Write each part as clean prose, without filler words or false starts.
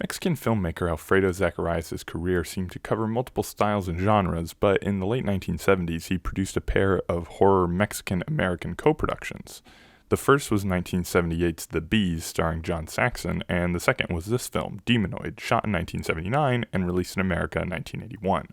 Mexican filmmaker Alfredo Zacharias' career seemed to cover multiple styles and genres, but in the late 1970s he produced a pair of horror Mexican-American co-productions. The first was 1978's The Bees, starring John Saxon, and the second was this film, Demonoid, shot in 1979 and released in America in 1981.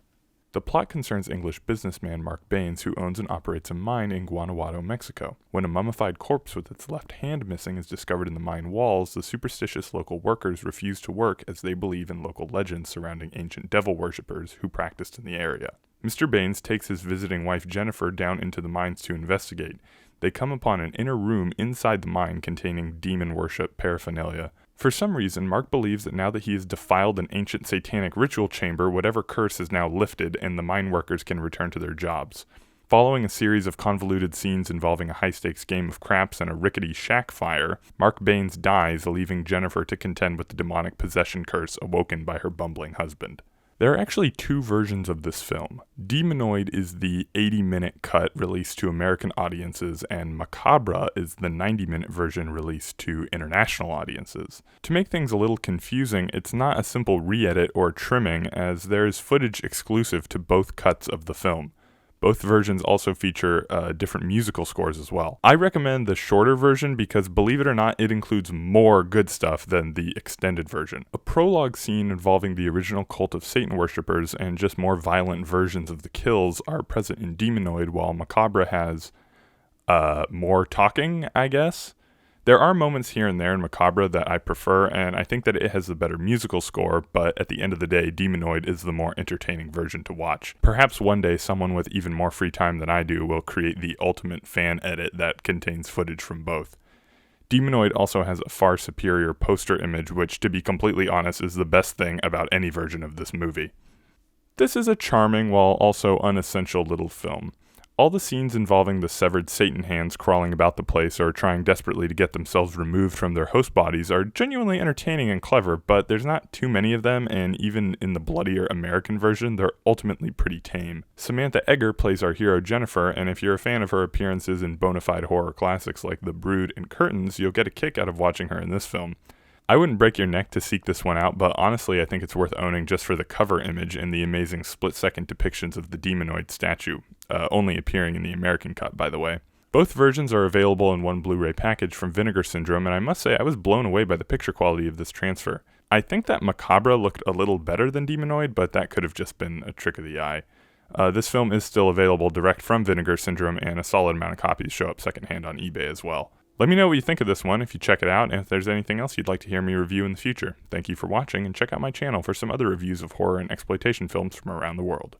The plot concerns English businessman Mark Baines, who owns and operates a mine in Guanajuato, Mexico. When a mummified corpse with its left hand missing is discovered in the mine walls, the superstitious local workers refuse to work as they believe in local legends surrounding ancient devil worshippers who practiced in the area. Mr. Baines takes his visiting wife Jennifer down into the mines to investigate. They come upon an inner room inside the mine containing demon worship paraphernalia. For some reason, Mark believes that now that he has defiled an ancient satanic ritual chamber, whatever curse is now lifted and the mine workers can return to their jobs. Following a series of convoluted scenes involving a high-stakes game of craps and a rickety shack fire, Mark Baines dies, leaving Jennifer to contend with the demonic possession curse awoken by her bumbling husband. There are actually two versions of this film. Demonoid is the 80-minute cut released to American audiences, and Macabra is the 90-minute version released to international audiences. To make things a little confusing, it's not a simple re-edit or trimming, as there is footage exclusive to both cuts of the film. Both versions also feature different musical scores as well. I recommend the shorter version because, believe it or not, it includes more good stuff than the extended version. A prologue scene involving the original cult of Satan worshippers and just more violent versions of the kills are present in Demonoid, while Macabra has more talking, I guess. There are moments here and there in Macabra that I prefer, and I think that it has the better musical score, but at the end of the day, Demonoid is the more entertaining version to watch. Perhaps one day someone with even more free time than I do will create the ultimate fan edit that contains footage from both. Demonoid also has a far superior poster image, which, to be completely honest, is the best thing about any version of this movie. This is a charming while also unessential little film. All the scenes involving the severed Satan hands crawling about the place or trying desperately to get themselves removed from their host bodies are genuinely entertaining and clever, but there's not too many of them, and even in the bloodier American version, they're ultimately pretty tame. Samantha Eggar plays our hero Jennifer, and if you're a fan of her appearances in bona fide horror classics like The Brood and Curtains, you'll get a kick out of watching her in this film. I wouldn't break your neck to seek this one out, but honestly I think it's worth owning just for the cover image and the amazing split-second depictions of the Demonoid statue, only appearing in the American cut, by the way. Both versions are available in one Blu-ray package from Vinegar Syndrome, and I must say I was blown away by the picture quality of this transfer. I think that Macabra looked a little better than Demonoid, but that could have just been a trick of the eye. This film is still available direct from Vinegar Syndrome, and a solid amount of copies show up secondhand on eBay as well. Let me know what you think of this one if you check it out, and if there's anything else you'd like to hear me review in the future. Thank you for watching, and check out my channel for some other reviews of horror and exploitation films from around the world.